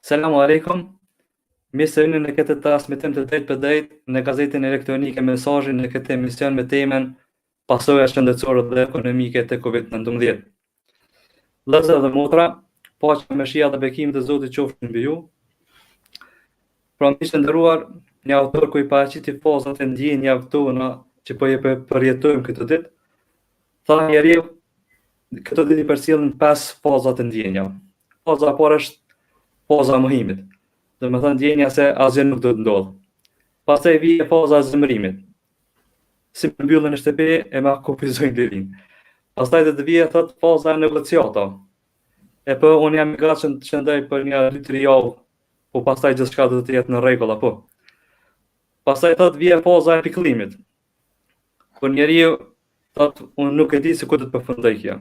Selamu alaikum. Mirë se vini në këtë transmetim të drejtë për drejtë në gazetën elektronike Mesazhi në këtë emision me temën pasojat shëndetësore dhe ekonomike të COVID-19. Vëllezër dhe motra, paqja, mëshira dhe bekimet e Zotit qofshin mbi ju. Pra miq të nderuar, një autor ku i paraqiti fazat e ndjenjave tona që po përjetojmë këtë ditë, tha njeriu këtë ditë i përcjellin 5 faza të ndjenjave. Faza e parë është faza e mohimit. Dhe me thënë ndjenja se asgjë nuk do të ndodhë. Pastaj vije faza e zemërimit. Si më mbyllën në shtëpi e ma kufizojnë lirin. Pastaj do të vije thot faza e negociata. E po unë jam i gatshëm të qëndoj për një 2-3 javë, po pastaj gjithçka do të jetë në rregull apo. Pastaj thot vije faza e pikëllimit. Por njeriu thot unë nuk e di se ku do të përfundoj kjo.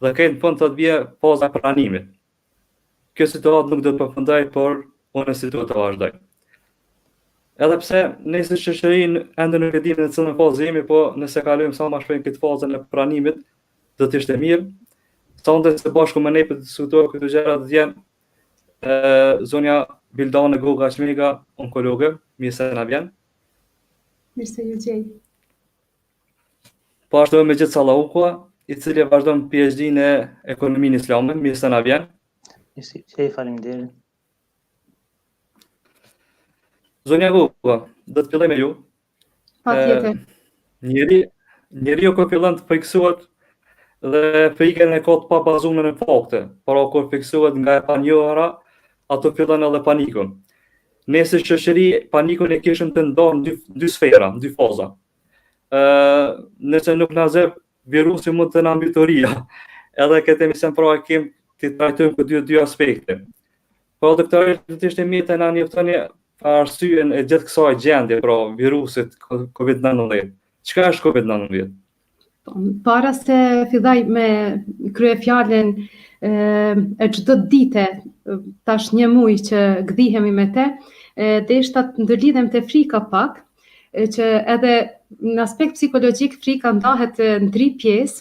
Dhe këtë në fund thot vije faza e pranimit. Kjo situatë nuk do të përfundoj, por unë si duhet të vazhdoj. Edhe pse ne si shoqëri ende nuk e dimë në cilën fazë jemi, po nëse kalojmë sa më shpejt këtë fazën e pranimit, do të ishte mirë. Sonte se bashku me ne për të diskutuar këto gjëra të vjen zonja Bildane Goga Çmega, onkologe, mirë se na vjen. Mirë se ju gjej. Po ashtu me gjithë Sallahukua, i cili vazhdon PhD-n e ekonominë islame, mirë se na vjen. Faleminderit. Zonja Goga, do të filloj me ju. Patjetër. Njeriu kur fillon të friksohet dhe frikën e ka të pa bazuar në fakte, por kur friksohet nga e panjohura, ato fillon edhe paniku. Ne si shoqëri panikun e kishim të ndarë në dy sfera, në dy faza. Nëse nuk na zë virusi mund të na mbytoria. Edhe këtë emision pra kem të trajtojmë këtë dy aspekte. Po doktorë, do të ishte mirë të na njoftoni arsyen e gjithë kësaj gjendje, pra virusit COVID-19. Çka është COVID-19? Para se fillaj me krye fjalën e çdo dite, tash një muaj që gdhihemi me te, deshta të ndërlidhem te frika pak, që edhe në aspekt psikologjik frika ndahet në 3 pjesë,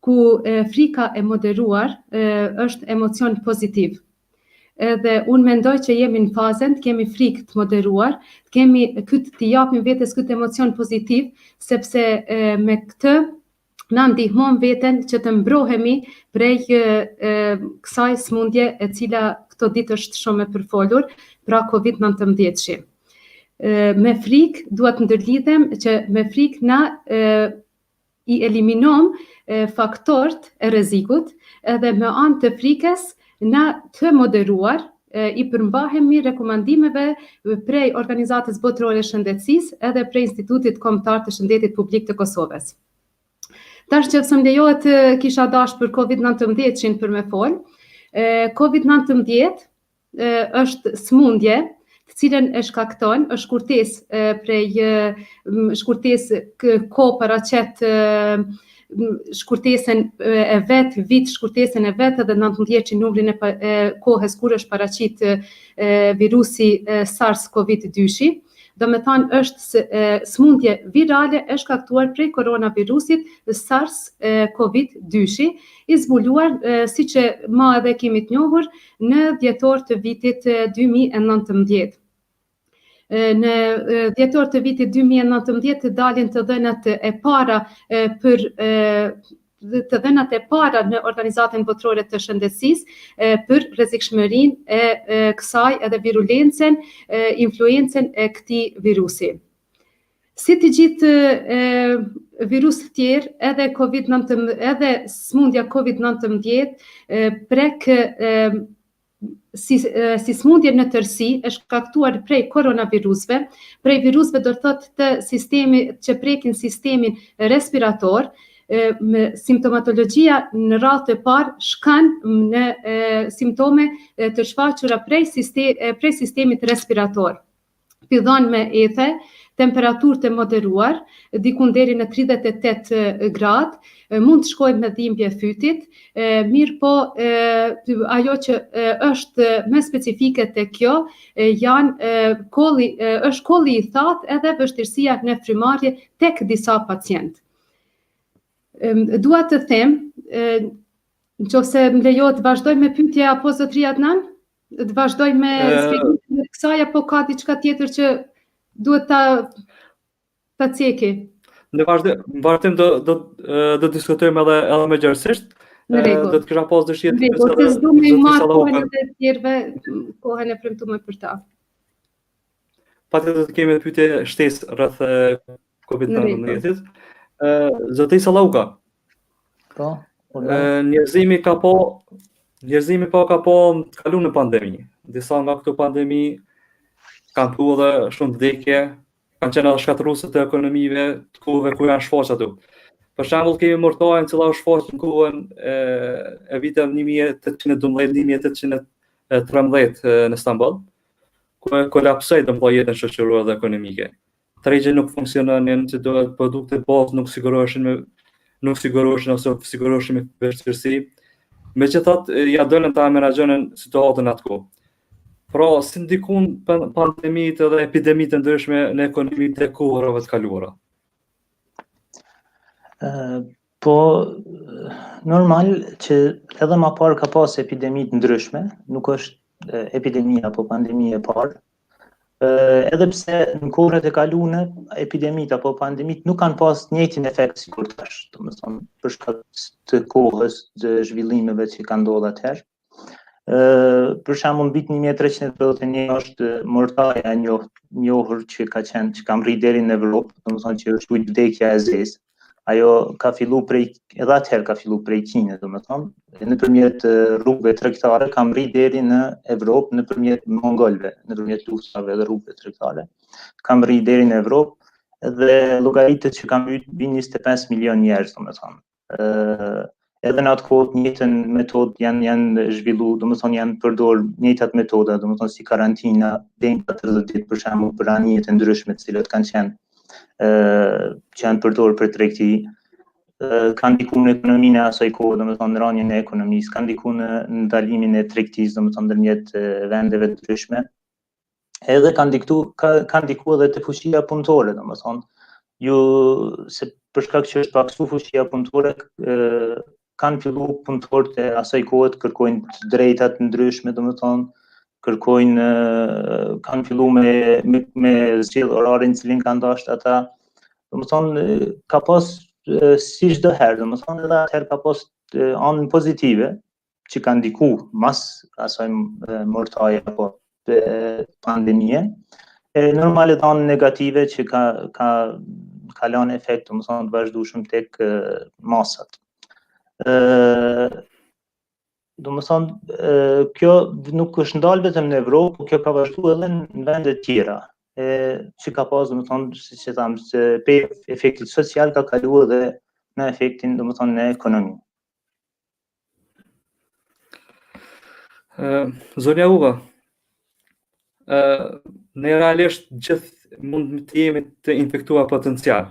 ku frika e moderuar është emocion pozitiv. Edhe unë mendoj që jemi në fazën të kemi frikë të moderuar, të japim vetes këtë emocion pozitiv, sepse me këtë na ndihmon veten që të mbrohemi prej kësaj smundje e cila këto ditë është shumë e përfolur, pra COVID-19. Me frikë duhet të ndërlidhem që me frikë na i eliminom faktorët e rrezikut, edhe me anë të frikës na të moderuar i përmbahemi rekomandimeve prej Organizatës Botërore të Shëndetësisë edhe prej Institutit Kombëtar të Shëndetit Publik të Kosovës. Tash që më lejohet kisha dash për COVID-19 për me fol. COVID-19 është smundje të cilën e shkakton, është shkurtesë ko paraqet shkurtesën e vet, vit shkurtesën e vet edhe 19 numrin e kohës kur është paraqit virusi SARS-CoV-2. Do me thanë është smundje virale e shkaktuar prej koronavirusit SARS-CoV-2, i zbuluar si që ma edhe kemi të njohur në dhjetor të vitit 2019. Në dhjetor të vitit 2019 dalin të dhënat e para në Organizatën Botërore të Shëndetësisë për rrezikshmërinë e kësaj edhe virulencën, influencën e këtij virusi. Si të gjithë virusët tjerë, edhe COVID-19, edhe smundja COVID-19 prek si smundje në tërësi e shkaktuar prej koronavirusve, prej virusve do të thotë të sistemit që prekin sistemin respirator, simptomatologjia në radhë të parë shkan në simptome të shfaqura prej sistemit respirator. Fillon me ethe, temperaturë të moderuar, diku deri në 38 gradë, mund të shkojmë me dhimbje fytit, mirë po ajo që është më specifike të kjo, është kolli i thatë edhe vështirësia në frymarrje tek disa pacientë. Dua të them, nëse më lejohet vazhdoj me pyetje apo zotëria Adnan? Të vazhdoj me shpjegimin e kësaj apo ka diçka tjetër që duhet ta ceki? Në vazhdim do diskutojmë edhe më gjerësisht. Në rregull. Do të kisha pas dëshirë Në rregull, se s'du me marrë kohën edhe të tjerëve, kohën e premtuar për ta. Patjetër do të kemi pyetje shtesë rreth COVID-19. Zotëri Sallauka. Po. Njerëzimi ka po të kalu në pandemi. Disa nga këto pandemi kanë pru edhe shumë vdekje, kanë qenë edhe shkatërruese të ekonomive të kohëve ku janë shfaqur ato. Për shembull kemi mortojën cila u shfaq në kohën e viteve 1812-1813 në Stamboll, ku kolapsoi domosdoshmë jetën shoqërore dhe ekonomike. Tregjet nuk funksiononin, që dohet produkte bazë nuk siguroheshin ose siguroheshin me vështirësi. Megjithatë ja dolën ta menaxhonin situatën atko. Pra, si ndikon pandemitë dhe epidemitë të ndryshme në ekonomitë e kohërave të kaluara? Po, normal që edhe më parë ka pas epidemi të ndryshme, nuk është epidemia apo pandemia e parë. Edhe pse në kohët e kaluara epidemitë apo pandemitë nuk kanë pas të njëjtin efekt sikur tash, domethënë për shkak të kohës, të zhvillimeve që kanë ndodhur atëherë. Për shembull në vitin 1331 është mortaja e njohur që ka mri deri në Evropë, domethënë që është quajtur vdekja e zezë. Ajo ka filluar edhe atëherë ka filluar prej Kinës, domethënë, nëpërmjet rrugëve tregtare ka mri deri në Evropë nëpërmjet mongolëve, nëpërmjet luftave dhe rrugëve tregtare. Ka mri deri në Evropë dhe llogaritet që ka mbyt 25 milion njerëz, domethënë. Edhe në atë kohë njëjtën metodë janë zhvilluar, domethënë janë përdor njëjtat metoda, domethënë si karantina deri në 40 ditë për shembull për anijet e ndryshme të cilat kanë qenë që janë përdorur për tregti, kanë ndikuar në ekonominë e asaj kohe, domethënë rënien e ekonomisë, kanë ndikuar në ndalimin e tregtisë, domethënë ndërmjet vendeve të ndryshme. Edhe kanë ndikuar edhe te fuqia punëtore, domethënë se për shkak që është paksu fuqia punëtore, kanë filluar punëtorët e asaj kohe të kërkojnë të drejta të ndryshme, domethënë kanë filluar me zgjedh orarin cilin kanë dashur ata. Domethënë ka pas si çdo herë, domethënë edhe atëherë ka pas anën pozitive që kanë ndikuar mas asaj mortaje apo pandemie. Normal edhe anën negative që ka lënë efekt, domethënë të vazhdueshëm tek masat. Domethënë kjo nuk është ndalë vetëm në Evropë, kjo ka vazhduar edhe në vende të tjera. Që ka pas, domethënë, siç e tham, se pe efektit social ka kaluar edhe në efektin, domethënë, në ekonomi. Zonja Uva, ne realisht gjithë mund të jemi të infektuar potencial.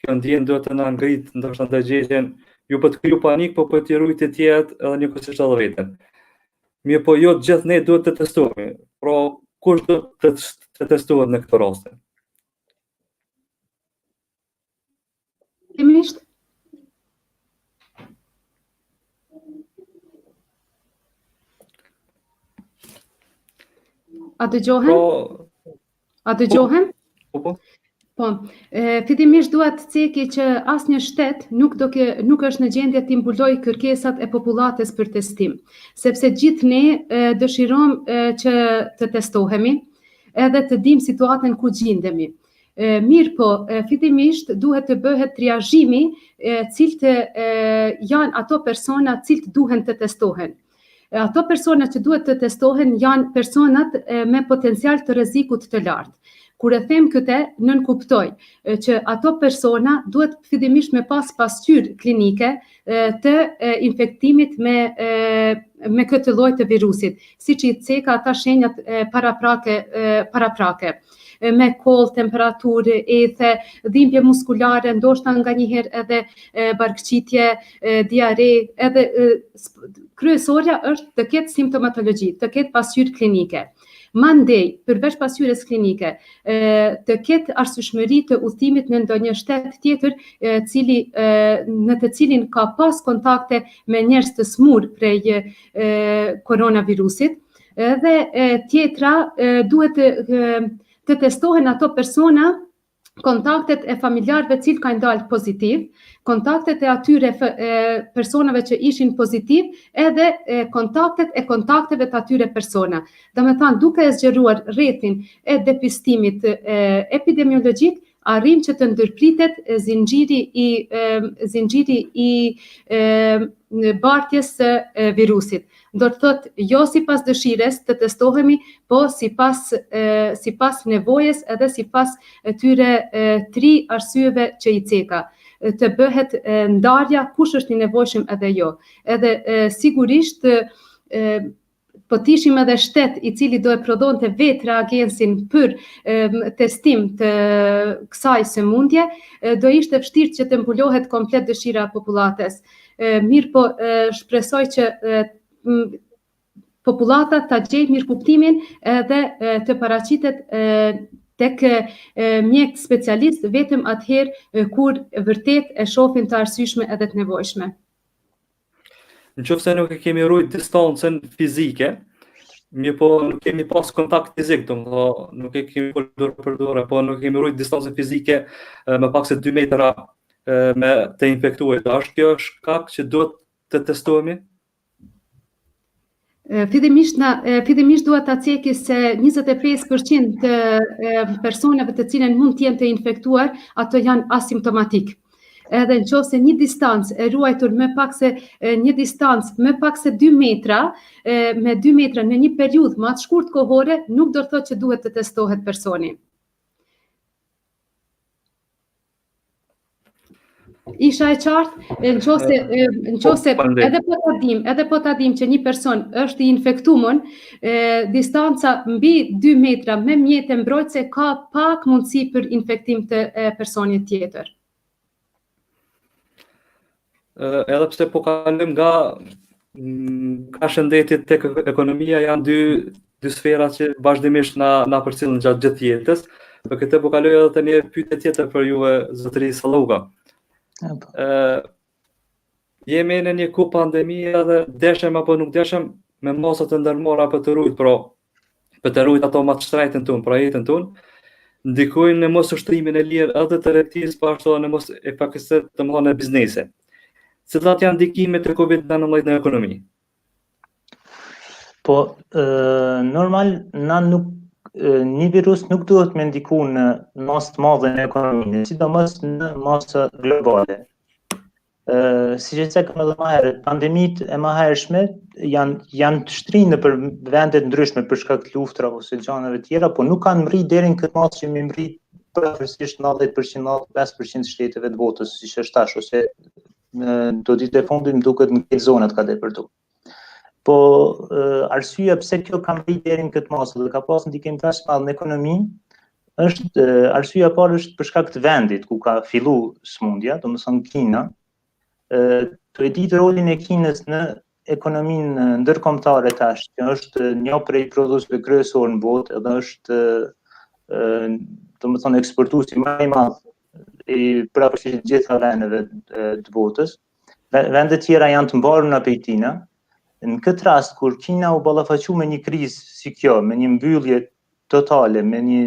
Kjo ndjenjë duhet të na ngrit ndoshta ndërgjegjen, ju po të kriju panik, po të ruajë të tjerët edhe njëkohësisht edhe veten. Mirë, po jo gjithë ne duhet të testohemi. Pra, kush do të testohet në këtë rast? Fillimisht A dëgjohem? A dëgjohem? Po. Fillimisht duhet të ceki që asnjë shtet nuk është në gjendje të mbulojë kërkesat e popullatës për testim, sepse gjithë ne dëshirojmë që të testohemi edhe të dimë situatën ku gjendemi. Mirë po, fillimisht duhet të bëhet triazhimi cilët janë ato persona cilët duhen të testohen. Ato persona që duhet të testohen janë personat me potencial të rrezikut të lartë. Kur e them këtë, nënkuptoj që ato persona duhet fillimisht me pasqyrë klinike të infektimit me këtë lloj të virusit, siç i ceka ata shenjat paraprake, me koll, temperaturë, ethe, dhimbje muskulare, ndoshta nganjëherë edhe barkëqitje, diare, edhe kryesorja është të ketë simptomatologji, të ketë pasqyrë klinike. Mandej, përveç pasqyrës klinike, të ketë arsyeshmëri të udhëtimit në ndonjë shtet tjetër, në të cilin ka pas kontakte me njerëz të smur prej koronavirusit, Edhe tjetra duhet të testohen ato persona, kontaktet e familjarëve cilë kanë dalë pozitiv, kontaktet e atyre personave që ishin pozitiv, edhe kontaktet e kontakteve të atyre persona. Dhe me thanë, duke e zgjeruar rrethin e depistimit epidemiologjik, arrim që të ndërpritet zinxhiri i bartjes së virusit. Do të thotë, jo sipas dëshires të testohemi, po sipas nevojës edhe sipas tyre 3 arsyeve që i ceka. Të bëhet ndarja kush është i nevojshëm edhe jo. Edhe sigurisht po t'ishim edhe shtet i cili do e prodhonte vetë reagensin për testim të kësaj sëmundje, do ishte vështirë që të mbulohet komplet dëshira e popullatës. Mirë po shpresoj që popullata ta gjejë mirë kuptimin edhe të paraqitet tek mjek specialist vetëm atëherë kur vërtet e shohin të arsyeshme edhe të nevojshme. Nëse nuk e kemi rujt distancën fizike, mirë po nuk kemi pas kontakt fizik, nuk e kemi për dorë, po nuk kemi rujt distancën fizike me pak se 2 metra me të infektuar. Është kjo shkak që duhet të testohemi? Fillimisht duhet ta ceki se 25% të personave të cilën mund të jenë të infektuar, ato janë asimptomatik. Edhe nëse një distancë e ruajtur me pak se 2 metra, me 2 metra në një periudhë më të shkurt kohore, nuk do të thotë që duhet të testohet personi. Isha e qartë, nëse edhe po ta dim që një person është i infektuar, distanca mbi 2 metra me mjete mbrojtëse ka pak mundësi për infektim të personit tjetër. Edhe pse po kalojmë nga shëndetit tek ekonomia, janë dy sfera që vazhdimisht na përcjellin gjatë gjithë jetës. Për këtë po kaloj edhe të një pyetje tjetër për juve, zotëri Salluga. Jemi në një kohë pandemie dhe deshem apo nuk deshem me masa të ndërmora për të rujt, për të rujt ato matë shtrajtën tonë, pra jetën tonë, ndikojnë në mos ushtrimin e lirë edhe të rektis, pa ashtu në mos e pakistet të më në biznese. Cilat janë ndikimet e COVID-19 në ekonomi? Po, normal, një virus nuk duhet me ndiku në masë të madhe në ekonominë, sidomos në masë globale. Si që cekëm edhe ma herët, pandemit e ma herëshme janë të shtrinë për vendet ndryshme për shkak të luftra ose gjanëve tjera, po nuk kanë mri deri në këtë masë që mi mri përfërsisht 90%, 95% shteteve të botës, si që është tash, ose do ditë e fundit më duket në këtë zonat ka depërtu. Po arsyeja pse kjo ka mri deri në këtë masë dhe ka pas ndikim kaq të madh në ekonomi, arsyeja e parë është për shkak të vendit ku ka fillu sëmundja, domethënë Kina. Të e ditë rolin e Kinës në ekonominë ndërkombëtare tash, që është një prej prodhuesve kryesor në botë, edhe është domethënë eksportuesi më i madh i përfshirë gjitha vendeve të botës. Vendet tjera janë të mbarur në pejtina. Në këtë rast, kur Kina u ballafaqu me një krizë si kjo, me një mbyllje totale, me një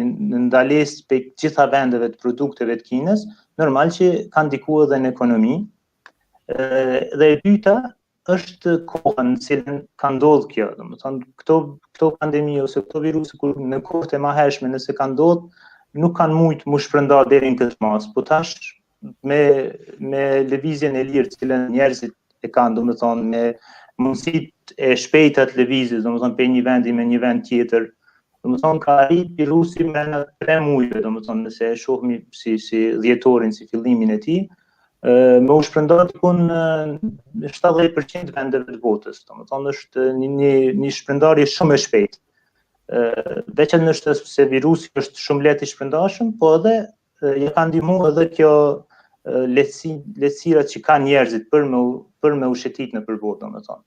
ndalesë për gjitha vendeve të produkteve të Kinës, normal që ka ndikuar edhe në ekonomi. Dhe e dyta është koha në cilën ka ndodhur kjo, domethënë këto pandemi ose këto viruse kur në kohët e mëhershme nëse ka ndodhur, nuk kanë mujt mu shpërnda deri në këtë masë, po tash me lëvizjen e lirë të cilën njerëzit e kanë, domethënë me mundësitë e shpejta të lëvizjes, domethënë për një vendi me një vend tjetër, domethënë ka arrit virusi me në 3 muajve, domethënë nëse e shohmi si dhjetorin, si fillimin e tij, me u shpërnda diku në 70% vendeve të botës, domethënë është një shpërndarje shumë e shpejtë. Veçanërisht se virusi është shumë lehtë i shpërndashëm, po edhe ja ka ndihmuar edhe kjo lehtësirat që kanë njerëzit për me u shëtit në përbotë, domethënë.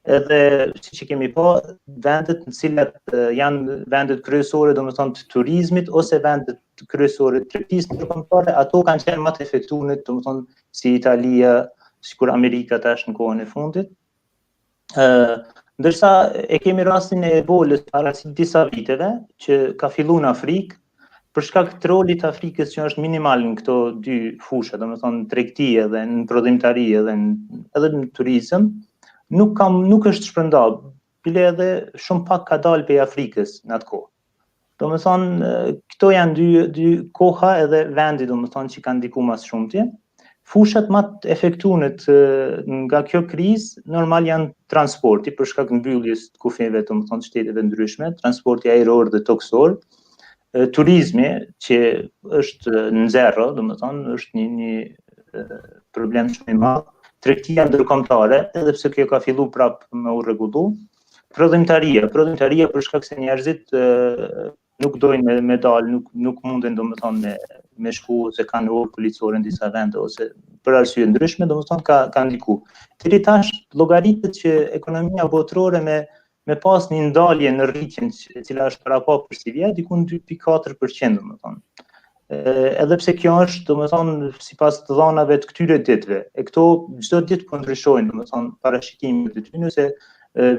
Edhe siç kemi pa, vendet në cilat janë vendet kryesore, domethënë të turizmit ose vendet kryesore të tregtisë ndërkombëtare, ato kanë qenë më të efektuara, domethënë si Italia, sikur Amerika tash në kohën e fundit. Ndërsa e kemi rastin e Ebolës para disa viteve, që ka filluar në Afrikë, për shkak të rolit të Afrikës që është minimal në këto dy fusha, domethënë tregti edhe në prodhimtari edhe në turizëm, nuk është shpërndar, bile edhe shumë pak ka dalë prej Afrikës në atë kohë. Domethënë këto janë dy koha edhe vendi domethënë që kanë ndikuar më shumti. Fushat më të efektuar nga kjo krizë normal janë transporti për shkak të mbylljes të kufijve domethënë shteteve ndryshme, transporti ajror dhe toksor, turizmi që është në zero, domethënë është një problem shumë i madh, tregtia ndërkombëtare, edhe pse kjo ka filluar prapë me u rregullu, prodhimtaria për shkak se njerëzit nuk dojnë me dalë, nuk munden domethënë me shku se kanë orë policore në disa vende ose për arsye ndryshme, domethënë ka ndikuar. Deri tash llogaritet që ekonomia botërore me pas një ndalje në rritjen e cila është para pa për si vjet, diku në 2.4% domethënë. Edhe pse kjo është domethënë sipas të dhënave të këtyre ditëve. E këto çdo ditë po ndryshojnë domethënë parashikimet e tyre se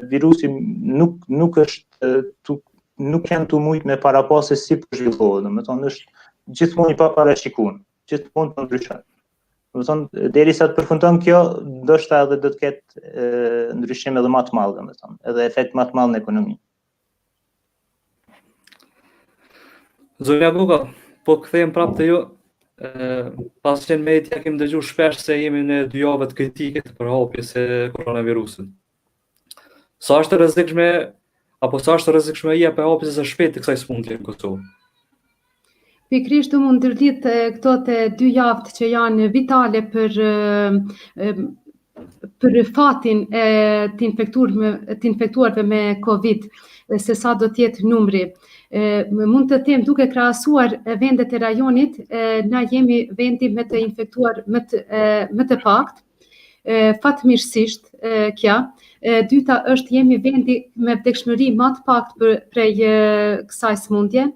virusi nuk janë të mujt me parapase si po zhvillohet, domethënë është gjithmonë i paparashikuar, gjithmonë po ndryshon. Domethënë derisa të përfundon kjo, ndoshta edhe do të ketë ndryshim edhe më të madh, domethënë, edhe efekt më të madh në ekonomi. Zonja Buka, po kthehem prapë te ju. Pas që në media kemi dëgjuar shpesh se jemi në 2 javë të kritike të përhapjes së koronavirusit. Sa është e rrezikshme e përhapjes së shpejtë të kësaj sëmundje në Kosovë? Pikrisht u mund ndërlidh këto të 2 javët që janë vitale për fatin e të infektuarve me Covid, se sa do të jetë numri. Mund të them duke krahasuar vendet e rajonit, na jemi vendi me të infektuar më të pakt, fatmirësisht kja. Dyta është jemi vendi me vdekshmëri më të pakt prej kësaj sëmundje.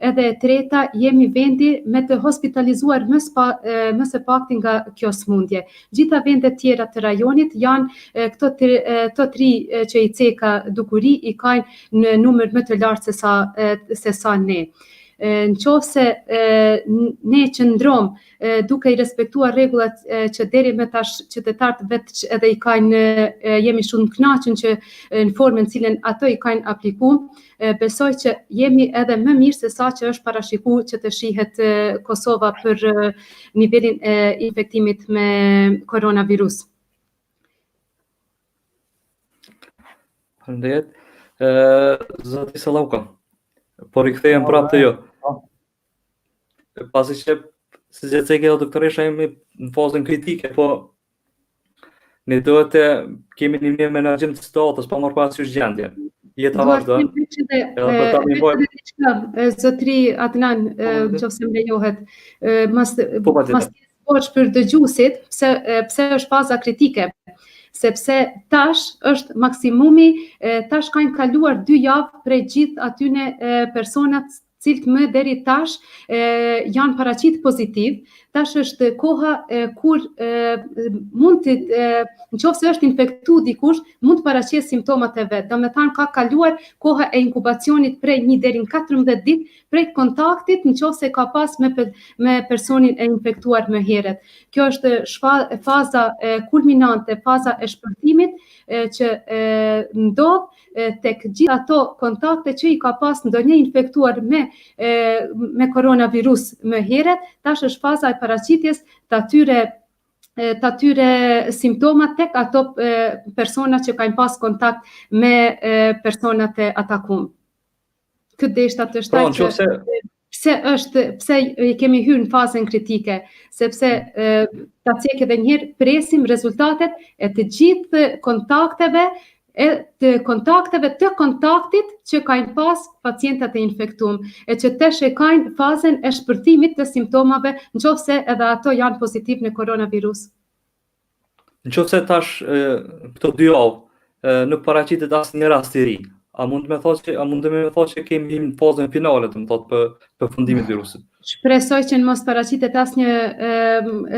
Edhe e treta, jemi vendi me të hospitalizuar më së pakti nga kjo sëmundje. Gjitha vendet tjera të rajonit janë këto 3 që i ceka dukuri i kanë në numër më të lartë se sa ne. Në qofse ne qëndrom duke i respektuar rregullat që deri me tash qytetarët vetë edhe i kanë, jemi shumë të kënaqur që në formën cilën ato i kanë aplikuar, besoj që jemi edhe më mirë se sa që është parashikuar që të shihet Kosova për nivelin e infektimit me koronavirus. Faleminderit. Zoti Sallauka, po rikthehem prapë te ju. Pasi që si që cekë edhe doktoresha jemi në fazën kritike, po ne duhet të kemi një menaxhim të situatës pa marrë parasysh gjendjen. Jeta vazhdon. Zotri Adnan, nëse më lejohet, mas për dëgjuesit, pse është faza kritike? Sepse tash është maksimumi, tash kanë kaluar 2 javë prej gjithë atyne personat cilët më deri tash janë paraqit pozitiv. Tash është koha kur mund të, nëse është infektuar dikush, mund të paraqes simptomat e vet. Domethënë ka kaluar koha e inkubacionit prej 1 deri në 14 ditë prej kontaktit nëse ka pas me personin e infektuar më herët. Kjo është faza kulminante, faza e shpërthimit që ndodh tek gjithë ato kontakte që i ka pas ndonjë infektuar me koronavirus më herët. Tash është faza e paraqitjes të atyre simptomat tek ato persona që kanë pas kontakt me personat e atakuar. Këtë deshta të shtaj që pse i kemi hyrë në fazën kritike, sepse ta cek edhe njëherë presim rezultatet e të gjithë kontakteve të kontaktit që kanë pas pacientat e infektuar, e që tesh e kanë fazën e shpërthimit të simptomave nëse edhe ato janë pozitiv në koronavirus. Nëse tash këto 2 javë nuk paraqitet asnjë rast i ri, a mund me thotë që kemi në fazën finale të përfundimit të virusit? Shpresoj që në mos paraqitet asnjë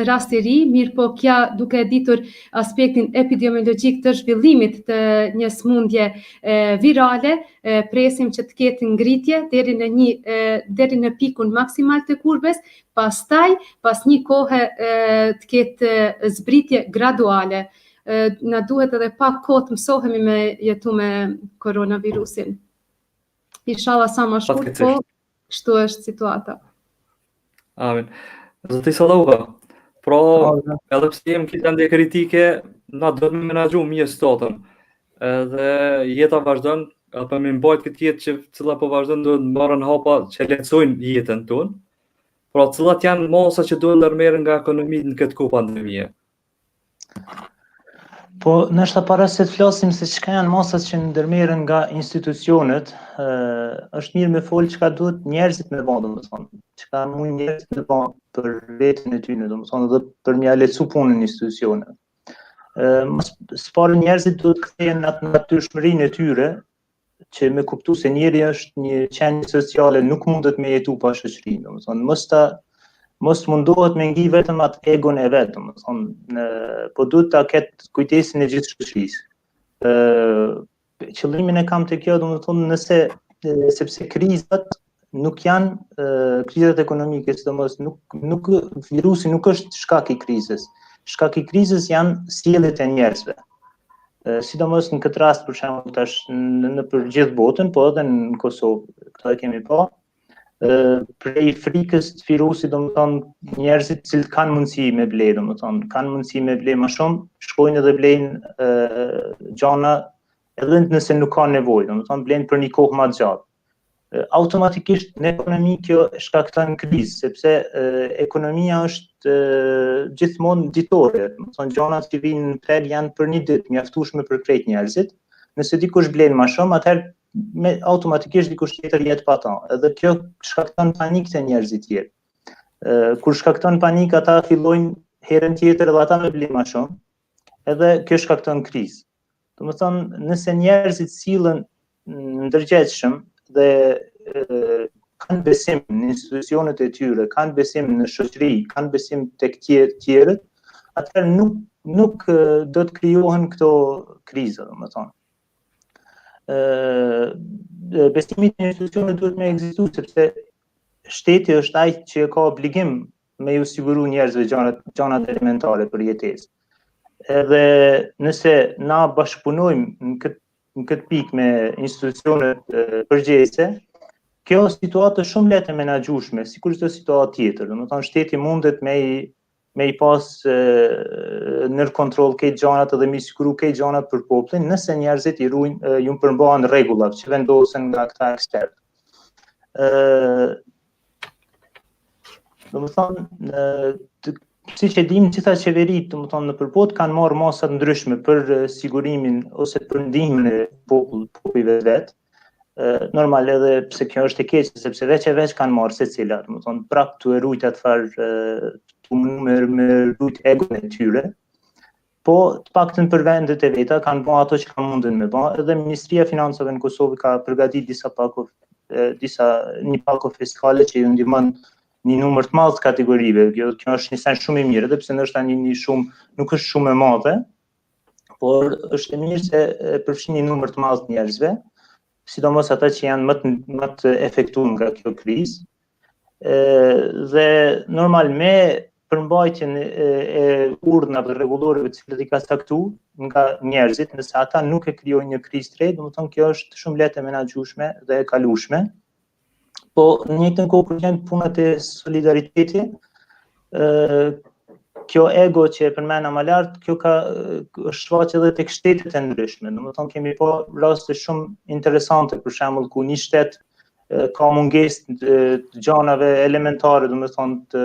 rast i ri, mirë po kja duke e ditur aspektin epidemiologjik të zhvillimit të një smundje virale, presim që të ketë ngritje deri në pikun maksimal të kurves, pastaj pas një kohe të ketë zbritje graduale. Na duhet edhe pak kohë të mësohemi me jetu me koronavirusin. Inshallah sa më shkurt, po kështu është situata. Amin. Zoti Salluha, pra edhe pse jem këtë ndje kritike, na do të me menaxhu mirë situatën. Edhe jeta vazhdon, apo më mbajt këtë jetë që cilla po vazhdon do të marrën hapa që lehtësojnë jetën tonë. Pra cilat janë masa që duhet ndërmerren nga ekonomia në këtë kohë pandemie? Po, nështë para se të flasim se çka janë masat që ndërmerren nga institucionet, është mirë me folë çka duhet njerëzit me bë, domethënë, çka mund njerëzit me bë për veten e tyre, domethënë edhe për m'ia lehtësu punën në institucione. Së njerëzit duhet kthehen në atë natyrshmërinë e tyre, që me kuptu se njeri është një qenie sociale, nuk mundet me jetu pa shoqëri, domethënë, mos mundohet me ngi vetëm atë egon e vetë, po duhet ta ketë kujdesin e gjithë shoqërisë. Qëllimin e kam të kjo, nëse sepse krizat nuk janë krizat ekonomike, sidomos nuk virusi nuk është shkak i krizës. Shkak i krizës janë sjelljet e njerëzve. Sidomos në këtë rast për shembull tash në për gjithë botën, po edhe në Kosovë, këtë e kemi pa. Prej frikës të virusit, domethënë njerëzit që kanë mundësi me ble, domethënë kanë mundësi me ble më shumë, shkojnë edhe blejnë gjana edhe nëse nuk ka nevojë, domethënë blejnë për një kohë më të gjatë. Automatikisht në ekonomi kjo shkakton krizë, sepse ekonomia është gjithmonë ditore, domethënë gjanat që vinë në treg janë për një ditë, mjaftueshme për krejt njerëzit. Nëse dikush blen më shumë, atëherë automatikisht dikush tjetër jetë pa ta. Edhe kjo shkakton panik te njerëzit tjerë. Kur shkakton panik, ata fillojnë herën tjetër edhe ata me ble më shumë, edhe kjo shkakton krizë. Domethënë, nëse njerëzit sillen ndërgjegjshëm dhe kanë besim në institucionet e tyre, kanë besim në shoqëri, kanë besim tek tjerët, atëherë nuk do të krijohen këto kriza, domethënë. Besimi në institucione duhet me ekzistu, sepse shteti është ai që ka obligim me ju siguru njerëzve gjanat elementare për jetesë. Edhe nëse na bashkëpunojmë në këtë pikë me institucionet përgjegjëse, kjo situatë është shumë lehtë e menaxhueshme, sikur çdo situatë tjetër. Domethënë shteti mundet me i pas nër kontroll këtë gjanat edhe me siguru këtë gjanat për popullin, nëse njerëzit ju përmbahen rregullat që vendosen nga këta ekspertë. Domethënë, siç e dimë, gjitha qeveritë, domethënë në përbot kanë marrë masa të ndryshme për sigurimin ose për ndihmën e popujve vet. Normal edhe pse kjo është e keqe, sepse veç kanë marrë secila, domethënë prap tu e rujt atë farë me rujt egon e tyre, po të paktën për vendet e veta kanë bërë ato që kanë mundën me bërë, edhe Ministria e Financave në Kosovë ka përgatitur një pako fiskale që ju ndihmon një numër të madh të kategorive. Kjo është një sen shumë i mirë, edhe pse ndoshta nuk është shumë e madhe, por është e mirë se përfshin një numër të madh të njerëzve, sidomos ata që janë më të efektuar nga kjo krizë. Dhe normal me përmbajtjen e urdhnave rregullorëve të cilët i ka caktuar nga njerëzit, nëse ata nuk e krijojnë një krizë të re, domethënë kjo është shumë lehtë e menaxhueshme dhe e kalueshme. Po në një njëjtën kohë kur janë punat e solidariteti, kjo ego që e përmenda më lart, kjo është shfaqur edhe tek shtetet e ndryshme. Domethënë kemi pa raste shumë interesante, për shembull ku një shtet ka mungesë të gjanave elementare, domethënë të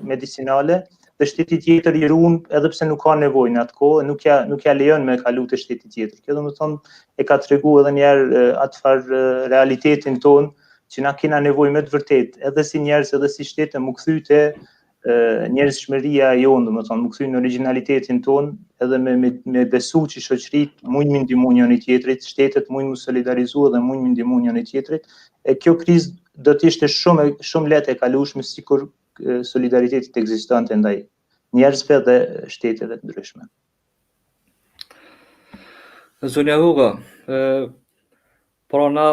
medicinale, dhe shteti tjetër i ruan edhe pse nuk ka nevojë në atë kohë, nuk ja lejon me kalu te shteti tjetër. Kjo domethënë e ka treguar edhe një herë atë farë realitetin ton që na kena nevojë me të vërtetë, edhe si njerëz edhe si shtete mu kthy te njerëzshmëria jonë, domethënë mu kthy në origjinalitetin ton, edhe me besu që shoqëritë mund me ndihmu njëri tjetrit, shtetet mund me solidarizu dhe mund me ndihmu njëri tjetrit. E kjo krizë do të ishte shumë lehtë e kalueshme sikur solidariteti të ekzistonte ndaj njerëzve dhe shteteve të ndryshme. Zonja Hugo, por na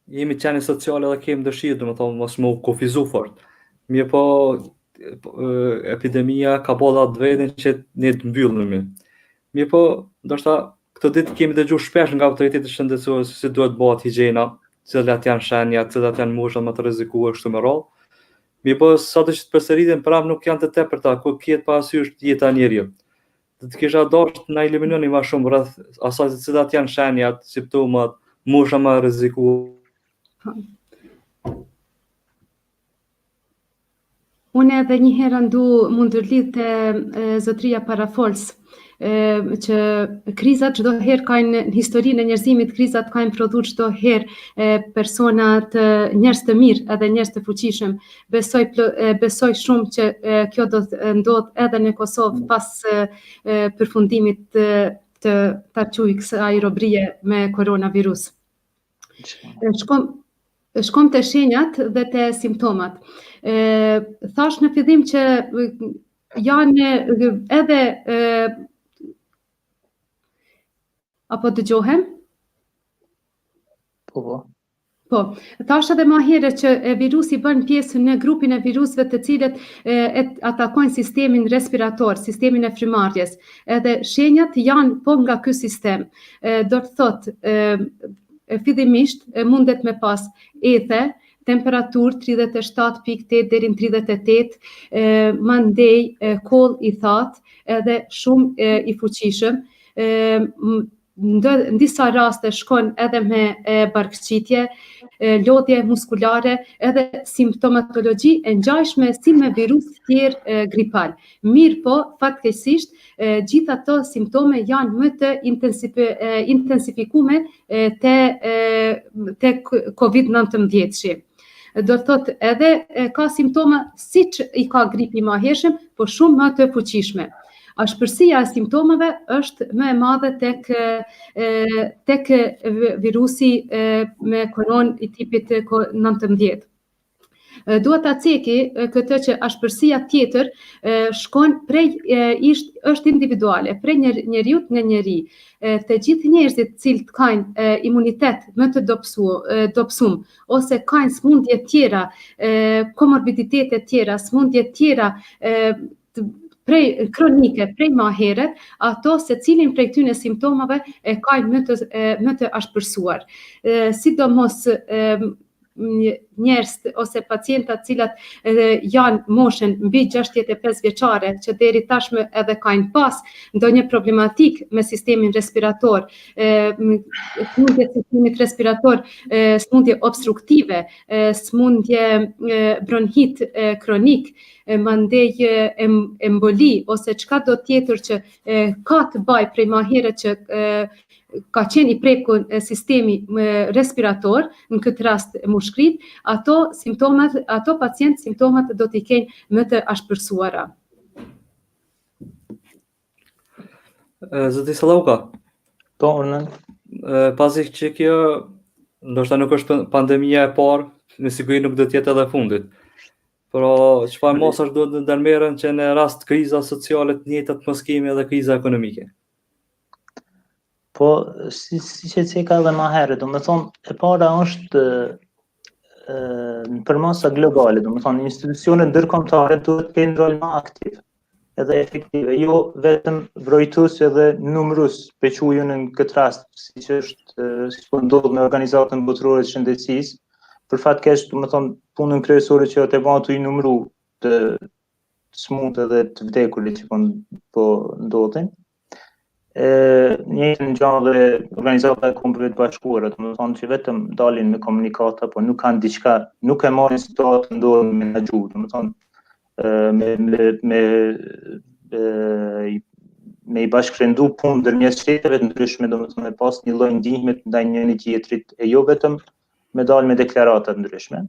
jemi qenë sociale dhe kemi dëshirë, domethënë mos më kufizu fort. Mirë po epidemia ka bolla të vetën që ne të mbyllemi. Mirë po, ndoshta këtë ditë kemi dëgjuar shpesh nga autoritetet shëndetësore se duhet bëhet higjiena, cilat janë shenjat, cilat janë mosha më të rrezikuara kështu me radhë. Mirë po, sa të përsëritën prap nuk janë të tepërta, ku kiet parasysh jeta e njeriu. Do të kisha dashur të na eliminoni më shumë rreth asaj se cilat janë shenjat, simptomat, mosha më e rrezikuar. Unë edhe një herë mund të lidh te zotria parafols, që krizat çdo herë kanë në historinë e njerëzimit, krizat kanë prodhuar çdo herë persona të njerëz të mirë, edhe njerëz të fuqishëm. Besoj shumë që kjo do të ndodh edhe në Kosovë pas përfundimit të kësaj robërie me koronavirus. Shkom të shenjat dhe të simptomat. Thash në fillim që janë edhe apo dëgjohem? Po. Po, thash edhe më herët që virusi bën pjesë në grupin e virusëve të cilët atakojnë sistemin respirator, sistemin e frymarrjes. Edhe shenjat janë po nga ky sistem. Do të thotë fillimisht mundet me pas ethe, temperaturë 37.8 deri në 38, mandej koll i thatë, edhe shumë i fuqishëm. Në disa raste shkon edhe me barkëqitje, lodhje muskulare, edhe simptomatologji e ngjashme si me virus tjerë gripal. Mirë po, fatkeqësisht, gjithë ato simptome janë më të intensifikume te COVID-19-shi. Do të thotë edhe ka simptoma siç i ka gripi më hershëm, por shumë më të fuqishme. Ashpërsia e simptomave është më e madhe tek virusi me koronë i tipit 19. Duhet ta ceki këtë që ashpërsia tjetër shkon është individuale, prej njeriu nga njeri. Të gjithë njerëzit cilët kanë imunitet më të dobësum ose kanë smundje tjera, komorbiditete tjera, smundje tjera prej kronike, prej më herët, ato secilin prej këtyre simptomave e kanë më të ashpërsuar. Sidomos njerëz ose pacientat cilat janë moshën mbi 65 vjeçare, që deri tashmë edhe kanë pas ndonjë problematik me sistemin respirator, smundje të sistemit respirator, smundje obstruktive, smundje bronhit kronik, mandej emboli ose çka do tjetër që ka të bëjë prej më herët që ka qenë i prekur sistemi respirator, në këtë rast mushkrit, ato pacientë simptomat do t'i kenë më të ashpërsuara. Zoti Sallauka, Po, unë. Pasi që kjo ndoshta nuk është pandemia e parë, në siguri nuk do të jetë edhe fundit. Por çfarë mosash duhet të ndërmerren që në rast kriza sociale të njëjtat mos kemi edhe kriza ekonomike? Po, si që ceka edhe më herët, do më thonë, e para është në përmasa globale, do më thonë, institucionet ndërkombëtare duhet të kenë rol më aktiv edhe efektive, jo vetëm vrojtus edhe numrus, pequju në këtë rast, si që është ndodhur me organizatën botërore të shëndetësisë, për fat keq, do më thonë, punën kryesore që të bëhen i numru të smut edhe të vdekurit që po ndodhin. Njëjtën gjë dhe Organizata e Kombëve të Bashkuara, do të thonë që vetëm dalin me komunikata, po nuk kanë diçka, nuk e marrin situatë ndodhen me menaxhu, do të thonë me i bashkërendu punë ndërmjet shteteve të ndryshme, do të thonë pas një lloj ndihme ndaj njëri tjetrit, e jo vetëm me dalë me deklarata të ndryshme.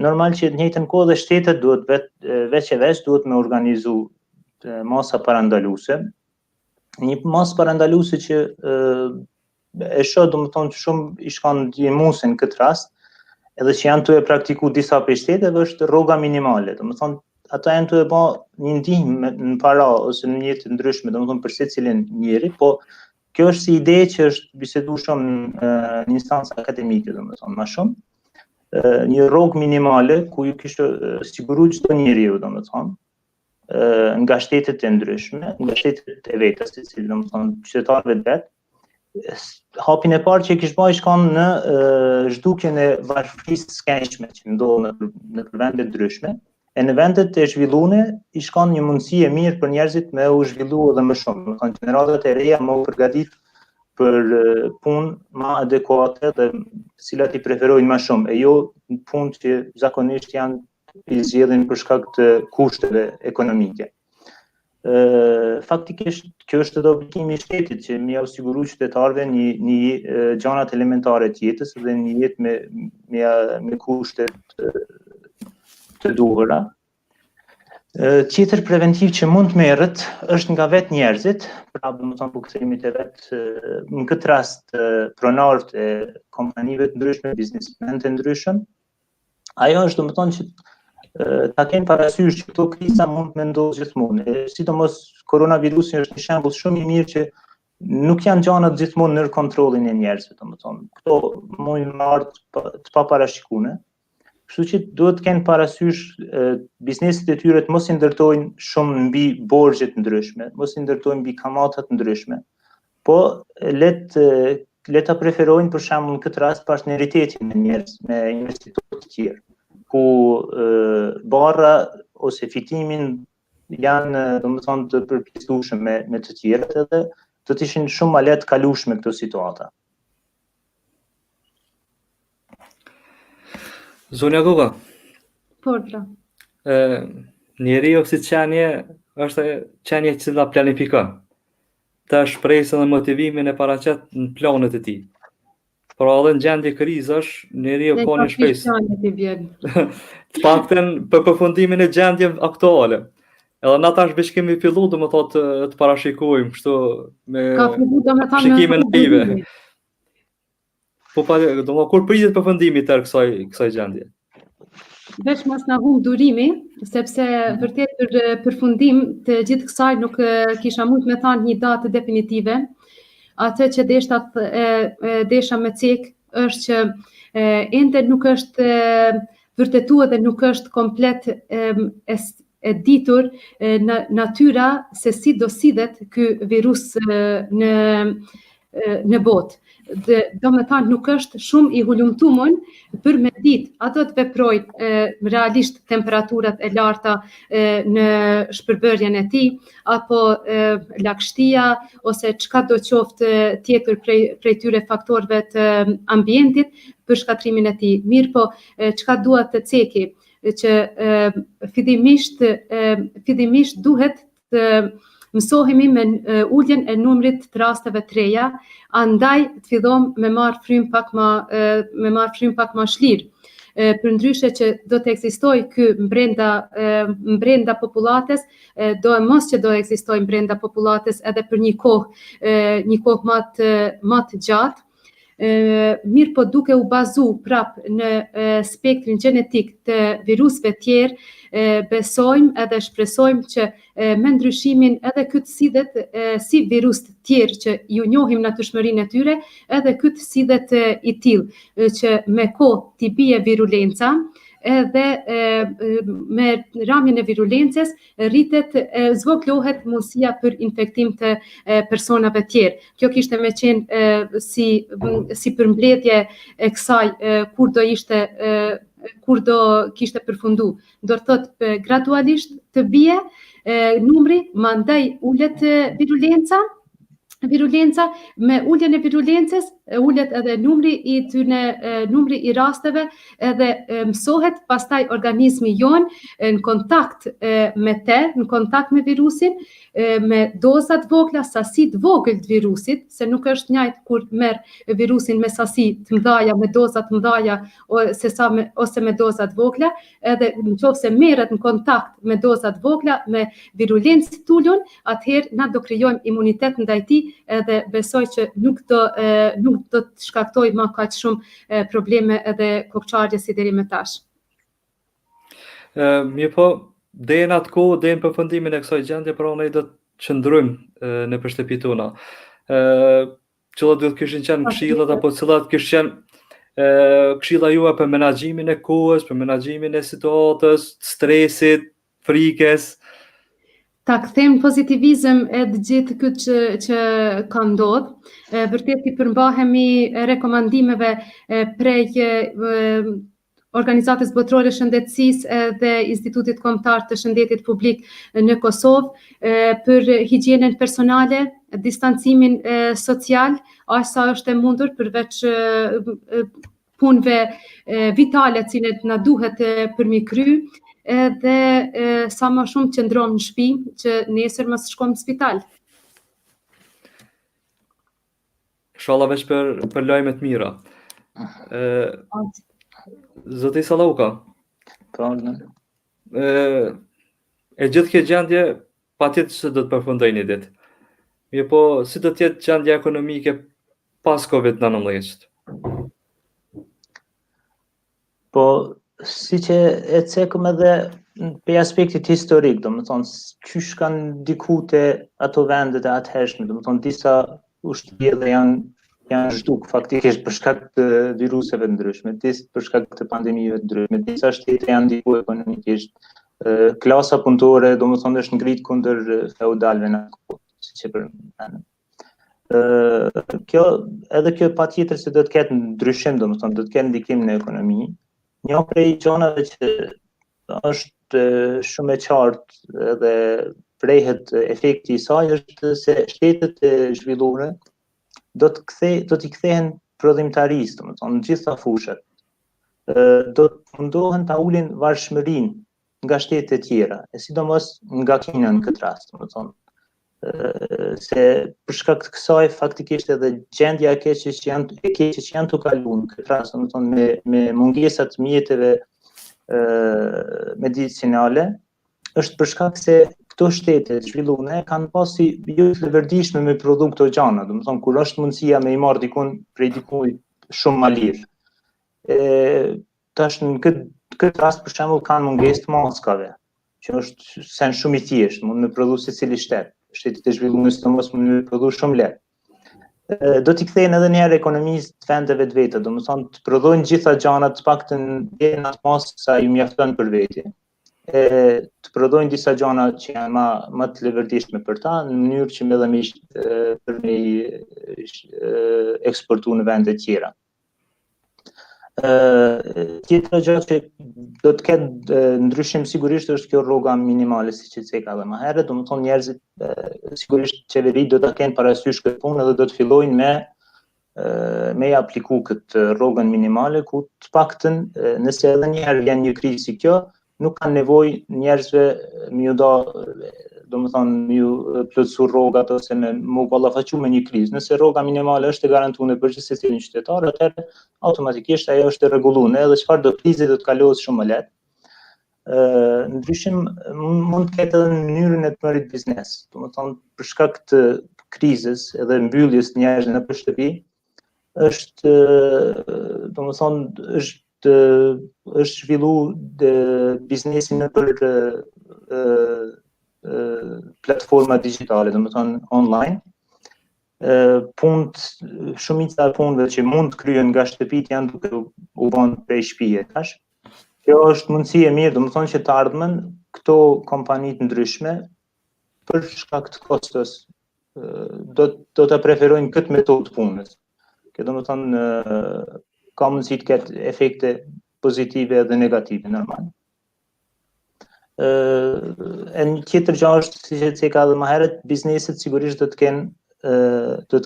Normal që në njëjtën kohë dhe shtetet duhet veç duhet me organizu masa parandaluese. Një masë parandaluese që e shoh, do të thonë, shumë i shkon ndihmuese në këtë rast, edhe që janë të e praktiku disa prej shteteve është rroga minimale. Domethënë ata janë të e bë një ndihmë në para ose në jetë të ndryshme, domethënë për secilin njeri, po kjo është si ide që është biseduar shumë në instanca akademike, domethënë më shumë. Një rrogë minimale ku ju kishte siguruar çdo njeriu, domethënë, nga shtetet e ndryshme, nga shtetet e vetë, secili domethënë qytetarëve të vet. Hapin e parë që kishte bërë shkon në zhdukjen e varfërisë së këndshme që ndodhen në vende të ndryshme. E në vendet e zhvilluara i shkon një mundësi e mirë për njerëzit me u zhvillu edhe më shumë. Domethënë gjeneratat e reja më u përgatit për punë më adekuate dhe cilat i preferojnë më shumë, e jo punë që zakonisht janë i zgjedhin për shkak të kushteve ekonomike. Faktikisht kjo është edhe obligimi i shtetit që më ia sigurojë qytetarëve një gjanat elementare të jetës dhe një jetë me kushte të duhura. Tjetër preventiv që mund të merret është nga vetë njerëzit, pra domethënë po kthehemi te vetë në këtë rast pronarët e kompanive të ndryshme, biznesmenët të ndryshëm. Ajo është domethënë që ta kenë parasysh që këto kriza mund të ndodhë gjithmonë. Sidomos koronavirusi është një shembull shumë i mirë që nuk janë gjanat gjithmonë nër kontrollin e njerëzve, domethënë. Këto mundin të ardhë të paparashikuara. Kështu që duhet të kenë parasysh bizneset e tyre të mos i ndërtojnë shumë mbi borxhe të ndryshme, mos i ndërtojnë mbi kamata të ndryshme, po le ta preferojnë për shembull në këtë rast partneritetin me njerëz, me investitorë të tjerë, ku barra ose fitimin janë domethënë të përpjestueshëm me të tjerët edhe do të ishin shumë më lehtë kalueshme këto situata. Zonja Goga. Pra. Njeriu si qenie është qenie që cila planifikon. Të shpresën dhe motivimin e paraqet në planet e tij. Por edhe në gjendje krizash, njeriu ka një shpresë. Të paktën për përfundimin e gjendjeve aktuale. Edhe na tash veç kemi filluar domethënë të parashikojmë kështu me shikimin e tyre. Po domethënë kur pritet përfundimi i kësaj gjendje? Veç mos na humb durimi, sepse vërtet për përfundim të gjithë kësaj nuk kisha mund me thënë një datë definitive. Atë që desha me cek është që ende nuk është vërtetuar dhe nuk është komplet e ditur natyra se si do sidhet ky virus në botë. Do me thënë nuk është shumë i hulumtuar për me ditë a do të veprojnë realisht temperaturat e larta në shpërbërjen e tij, apo lagështia ose çka do qoftë tjetër prej tyre faktorëve të ambientit për shkatrimin e tij. Mirë po, çka duhet të ceki që fillimisht duhet të mësohemi me uljen e numrit të rasteve të reja, andaj të fillojmë me marr frym pak më shlirë. Përndryshe që do të ekzistojë ky brenda popullatës, do e mos që do ekzistojë brenda popullatës edhe për një kohë më të gjatë. Mirë po duke u bazu prap në spektrin gjenetik të virusve tjerë, besojmë edhe shpresojmë që me ndryshimin edhe këtë sidhet si virus të tjerë që ju njohim natyrshmërinë e tyre, edhe këtë sidhet i tillë që me kohë t'i bie virulenca, edhe me ramjen e virulencës rritet zvoglohet mundësia për infektim të personave tjerë. Kjo kishte me qenë si përmbledhje e kësaj kur do kishte përfundu. Do të thotë gradualisht të bie numri, mandej ulet virulenca, me uljen e virulencës ulet edhe numri i rasteve edhe mësohet pastaj organizmi jon në kontakt me në kontakt me virusin, me dozat vogla, sasi të vogël të virusit, se nuk është njëjtë kur merr virusin me sasi të mëdha, me doza të mëdha ose me doza të vogla, edhe nëse merret në kontakt me doza të vogla, me virulencë të ulun, atëherë na do krijojmë imunitet ndaj tij, edhe besoj që nuk nuk do të shkaktoj më kaq shumë probleme edhe kokçarje si deri më tash. Mirë po, deri në atë kohë, deri në përfundimin e kësaj gjendje, pra ne do të qëndrojmë në shtëpitë tona. Cilat do të kishin qenë këshillat apo cilat kishin qenë këshilla juaj për menaxhimin e kohës, për menaxhimin e situatës, stresit, frikës? Ta kthejmë pozitivizëm edhe gjithë këtë që ka ndodhur. Vërtet i përmbahemi rekomandimeve prej Organizatës Botërore të Shëndetësisë dhe Institutit Kombëtar të Shëndetit Publik në Kosovë për higjienën personale, distancimin social, aq sa është e mundur përveç punëve vitale të cilat na duhet për mi kry, edhe sa më shumë qëndrojmë në shtëpi që nesër mos shkojmë në spital. Inshallah veç për lajme të mira. Zoti Sallauka. Po, e gjithë kjo gjendje patjetër se do të përfundojë një ditë. Mirë po, si do të jetë gjendja ekonomike pas COVID-19? Po, si që e cekëm edhe për aspektit historik, do më thonë, qysh kanë ndiku te ato vendet e atëhershme, do më thonë, disa ushtri edhe janë zhduk faktikisht për shkak të viruseve ndryshme, për shkak të pandemive ndryshme, disa shtete janë ndiku ekonomikisht, klasa punëtore, do më thonë, është ngrit kundër feudalëve në kohë, si që përmendëm. Kjo patjetër se do të ketë ndryshim, do më thonë, do të ketë ndikim në ekonomi. Një prej gjonave që është shumë e qartë edhe prehet efekti i saj është se shtetet e zhvilluara do t'i kthehen prodhimtarisë, do të thonë, në gjitha fushat. Do të mundohen ta ulin varëshmërinë nga shtetet e tjera, e sidomos nga Kina në këtë rast, do të thonë. Se për shkak të kësaj faktikisht edhe gjendja e keqe që janë të kaluar në këtë rast, do të thonë me mungesat mjeteve medicinale, është për shkak se këto shtete të zhvilluara kanë pasi jo të lëvërdishme me produkte gjana, do të thonë kur është mundësia me i marr dikun prej dikujt shumë ma lirë. Tash në këtë rast për shembull kanë mungesë të maskave, që është sen shumë i thjeshtë, mund me prodhu secili shtet. Shtetet e zhvilluara sidomos mund me prodhu shumë lehtë. Do t'i kthejnë edhe një herë ekonomisë të vendeve të veta, do të thonë të prodhojnë gjitha gjanat të paktën deri në atë masë sa ju mjafton për veti. Të prodhojnë disa gjana që janë më të lëvërdishme për ta, në mënyrë që për me eksportu në vende tjera. Tjetra gjë që do të ketë ndryshim sigurisht është kjo rroga minimale, siç e ceka edhe më herët, do të thonë njerëzit sigurisht qeverit do ta kenë parasysh këtë punë edhe do të fillojnë me apliku këtë rrogën minimale, ku të paktën nëse edhe një herë vjen një krizë si kjo, nuk kanë nevojë njerëzve me ju plotësu rrogat ose me u ballafaqu me një krizë. Nëse rroga minimale është e garantuar për çdo secilin qytetar, atëherë automatikisht ajo është e rregulluar edhe çfarë do krize do të kalohet shumë më lehtë. Ndryshim mund të ketë edhe në mënyrën e të marrit biznes. Do të thonë për shkak të krizës edhe mbylljes të njerëzve në shtëpi, është zhvillu biznesi në për platforma digjitale, do të thonë online. Shumica e punëve që mund të kryen nga shtëpit janë duke u bën prej shtëpie tash. Kjo është mundësi e mirë, do të thonë që të ardhmen këto kompani të ndryshme për shkak të kostos do të preferojnë këtë metodë punës. Kjo do të thonë ka mundësi të ketë efekte pozitive dhe negative normal. E një tjetër gjë është, siç e theka edhe më herët, bizneset sigurisht do të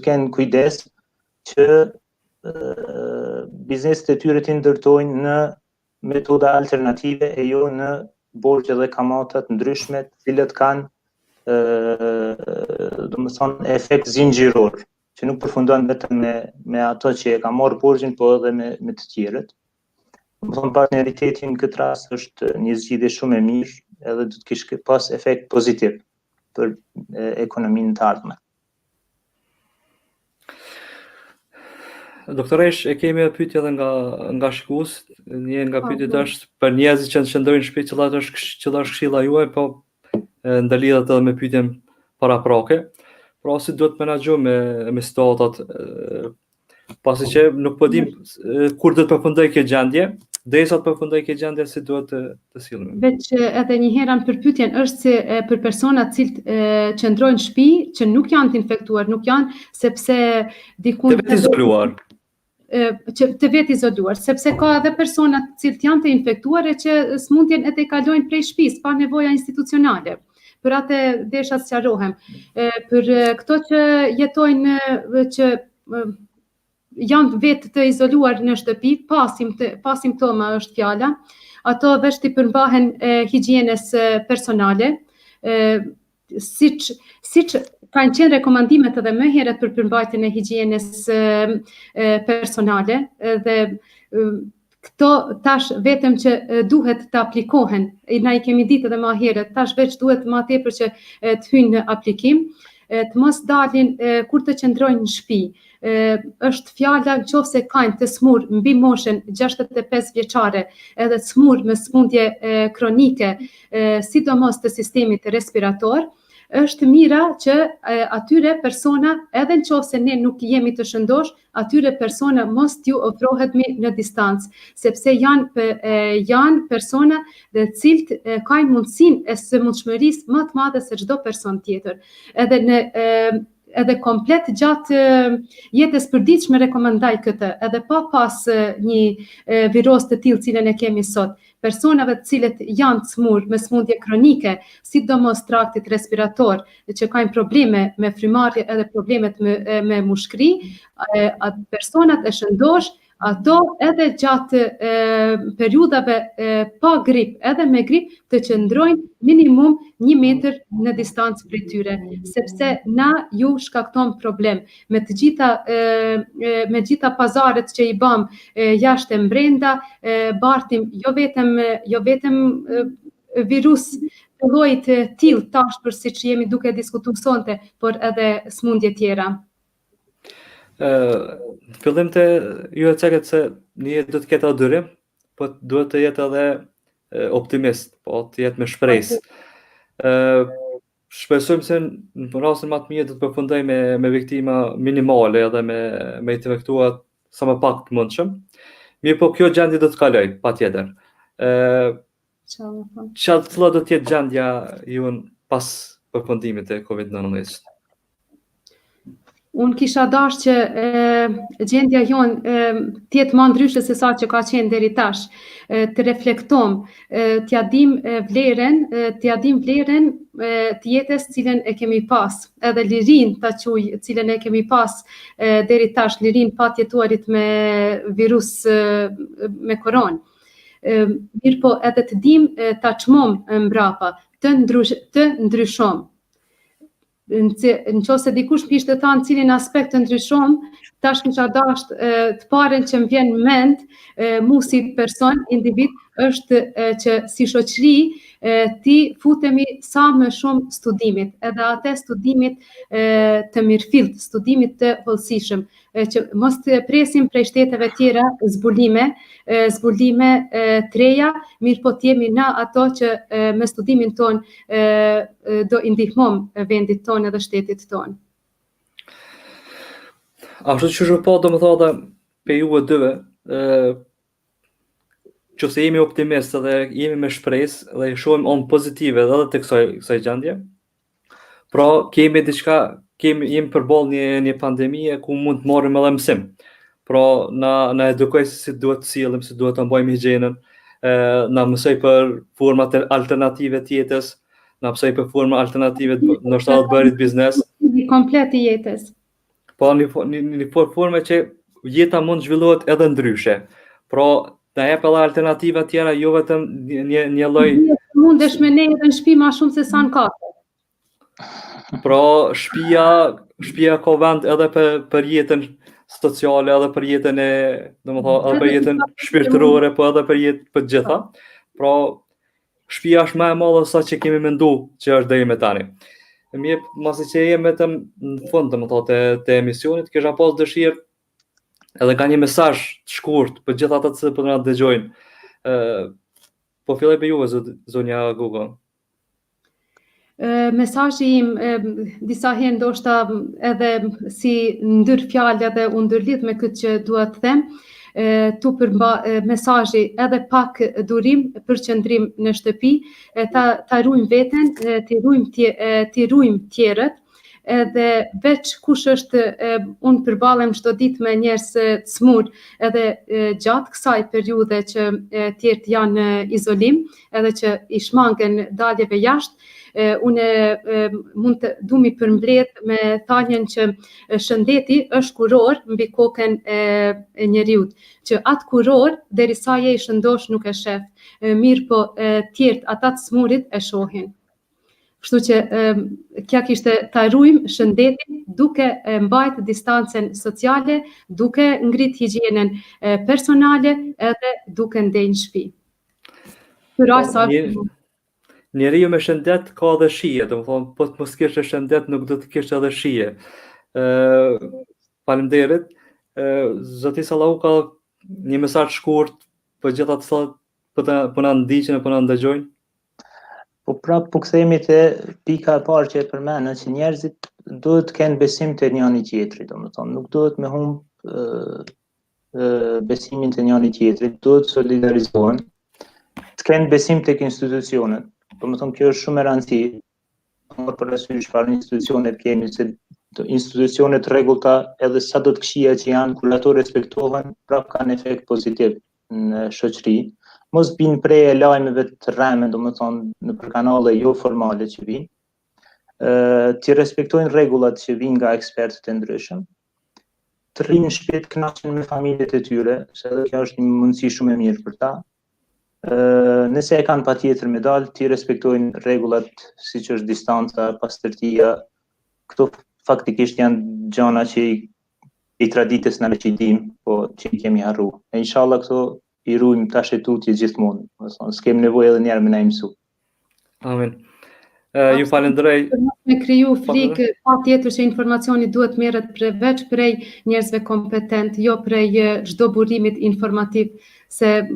kenë kujdes që bizneset e tyre të ndërtojnë në metoda alternative e jo në borxhe dhe kamata të ndryshme, të cilët kanë domethënë efekt zinxhiror, që nuk përfundon vetëm me ato që e ka marrë borxhin, po edhe me të tjerët. Domethënë partneriteti në këtë rast është një zgjidhje shumë e mirë, edhe do të kishte pas efekt pozitiv për ekonominë të ardhme. doktoresh e kemi edhe pyetje edhe nga shikues. Një nga pyetjet është për njerëzit që qëndrojnë në shtëpi, cila është këshilla juaj, po ndërlidhet edhe me pyetjen paraprake. Pra si duhet menaxhu me situatat, pasi që nuk po dim kur do të përfundoj kjo gjendje, derisa të përfundoj kjo gjendje si duhet të sillemi. Veç edhe një herë për pyetjen është se për personat cilët qëndrojnë në shtëpi që nuk janë të infektuar, nuk janë sepse dikun të vetë izoluar. Të vetë izoluar, sepse ka edhe persona të cilët janë të infektuar e që smundjen e të kalojnë prej shtëpisë pa nevoja institucionale. Për atë desha sqarohem. Për këto që jetojnë që janë vetë të izoluar në shtëpi, pa simptoma është fjala, ato veç të përmbahen higjienës personale, siç kanë qenë rekomandimet edhe më herët për përmbajtjen e higjienës personale dhe këto tash vetëm që duhet të aplikohen, na I kemi ditë edhe më herët, tash veç duhet më tepër që të hyjnë në aplikim, të mos dalin kur të qëndrojnë në shtëpi. Është fjala nëse kanë të smur mbi moshën 65 vjeçare, edhe të smur me smundje kronike, sidomos të sistemit respirator, është mira që atyre persona, edhe nëse ne nuk jemi të shëndosh, atyre persona mos t'ju ofrohet në distancë, sepse janë persona dhe cilët kanë mundësinë e sëmundshmërisë më të madhe se çdo person tjetër. Edhe komplet gjatë jetës përditshme rekomandaj këtë, edhe pa pas një viroz të tillë cilën e kemi sot. Personave të cilët janë të smur me smundje kronike, sidomos traktit respirator, që kanë probleme me frymarrje edhe problemet me mushkëri, personat e shëndosh, ato edhe gjatë periudhave pa grip, edhe me grip, të qëndrojnë minimum 1 metër në distancë prej tyre, sepse na ju shkakton problem. Me gjitha pazaret që I bëm jashtë e mbrenda, bartim jo vetëm virus të llojit të tillë tash për siç jemi duke diskutuar sonte, por edhe smundje tjera. Në fillim të ju e ceket se një jetë do të ketë adyrim, po duhet të jetë edhe optimist, po të jetë me shpresë. Shpresojmë se në rastin më të mirë do të përfundoj me viktima minimale edhe me infektuar sa më pak të mundshëm. Mirë, po kjo gjendje do të kaloj, patjetër. Cila do të jetë gjendja juën pas përfundimit të COVID-19? Unë kisha dashur që gjendja jonë të jetë më ndryshe se sa që ka qenë deri tash, të reflektojmë, t'ja dim vlerën të jetës cilën e kemi pas, edhe lirinë ta quaj cilën e kemi pas deri tash, lirinë pa tjetuarit me virus me koronë. Mirë po edhe të dim ta çmom mbrapa, të ndryshom. Nëse dikush kishte thënë cilin aspekt të ndryshom, tash kisha dashur të parën që më vjen mend mu si person, individ, është që si shoqëri ti futemi sa më shumë studimit, edhe atë studimit të mirëfillt, studimit të hollësishëm, që mos të presim prej shteteve tjera zbulime të reja, mirë po t'jemi na ato që me studimin ton do I ndihmom vendit ton edhe shtetit ton. Ashtu që po do më thotë pe ju e dyve, që se jemi optimist dhe jemi me shpresë dhe shohim on pozitive edhe të kësaj gjendje. Pra jemi përballë një pandemie ku mund të marrim edhe mësim. Pra na edukoj se si duhet të sillim, si duhet të mbajmë higjienën, na mësoj për format alternative të jetës, na mësoj për forma alternative ndoshta të bërit biznes. Komplet I jetës. Po një formë që jeta mund zhvillohet edhe ndryshe. Pra na jep edhe alternativa tjera, jo vetëm një lloj. Mundesh me ne edhe në shtëpi më shumë se sa në kafe. Pra shtëpia ka vend edhe për jetën sociale, edhe për jetën edhe për jetën shpirtërore, po edhe për jetën për gjitha. Pra shtëpia është më e madhe sa që kemi menduar që është deri më tani. Mirë, masi që jemi vetëm në fund të emisionit, kisha pas dëshirë edhe ka një mesazh të shkurt për gjithë ata që po na dëgjojnë. Po filloj me juve, zonja Gugo. Mesazhi im disa herë ndoshta edhe si ndër fjalë edhe u ndërlidh me këtë që dua të them, tu përmba mesazhi edhe pak durim, përqendrim në shtëpi, ta ruajmë veten, ti ruajmë tjerët, edhe veç kush është unë përballem çdo ditë me njerëz të smur, edhe gjatë kësaj periudhe që tjerët janë në izolim, edhe që i shmangen daljeve jashtë, unë mund të dumi përmbledh me thanjen që shëndeti është kuror mbi kokën e njeriut, që atë kuror derisa je i shëndosh nuk e shef, mirë po tjerët ata të smurit e shohin. Kështu që kja kishte ta ruajmë shëndetin duke mbajt distancen sociale, duke ngrit higjienën personale edhe duke ndenjë në shtëpi. Njeriu me shëndet ka edhe shije, domethënë po të mos kishte shëndet nuk do të kishte edhe shije. Faleminderit. Zoti Sallahu ka një mesazh shkurt për gjithë ata që po na ndiqin e po na ndëgjojnë. Po prap po kthehemi te pika e parë që e përmendën, që njerëzit duhet të kenë besim te njëri tjetri, domethënë nuk duhet me humb besimin te njëri tjetri, duhet solidarizohen, të kenë besim tek institucionet. Domethënë kjo është shumë e rëndësishme, për arsye çfarë institucionet kemi, se institucionet rregullta edhe sa do të këqija që janë, kur ato respektohen, prap kanë efekt pozitiv në shoqëri. Mos vinë prej lajmeve të rreme, domethënë nëpër kanale jo formale që vinë. Të respektojnë rregullat që vinë nga ekspertët e ndryshëm. Të rrinë në shtëpi të kënaqur me familjet e tyre, se edhe kjo është një mundësi shumë e mirë për ta. Nëse e kanë patjetër me dalë, ti respektojnë rregullat siç është distanca, pastërtia. Këto faktikisht janë gjëra që i traditës na që i dim, po që i kemi harruar. E inshallah këto i ruajmë tash e tutje gjithmonë. Domethënë s'kem nevojë edhe një herë me na mësu. Amen. Ju falenderoj. Me kriju frikë, patjetër që informacioni duhet merret veç prej njerëzve kompetent, jo prej çdo burimit informativ, se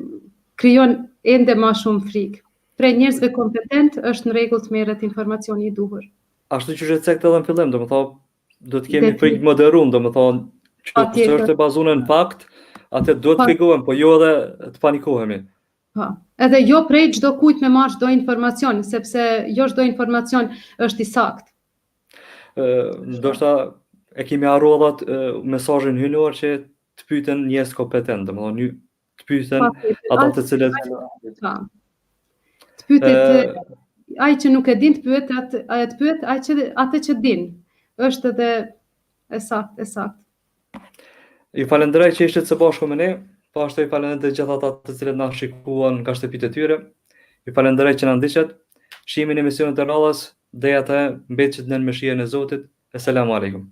krijon ende më shumë frikë. Prej njerëzve kompetent është në rregull të merret informacioni i duhur. Ashtu që është cektë edhe në fillim, domethënë do të kemi frikë moderum, domethënë që është e bazuar në fakt, atë duhet të frikohem, po jo edhe të panikohemi. Po. Edhe jo prej çdo kujt me marrë çdo informacion, sepse jo çdo informacion është i saktë. Ndoshta e kemi harruar mesazhin hyjnor që të pyeten njerëz kompetent, domethënë të pyeten ata të cilët të pyetet ai që nuk e din, të pyet atë që din. Është edhe e saktë. Ju falenderoj që ishte së bashku me ne. Po ashtu i falenderoj gjithë ata të cilët na shikuan nga shtëpitë e tyre. Ju falenderoj që na ndiqët. Shimin e emisionit të radhës deri atë mbetet në mëshirën e Zotit. Asalamu alaikum.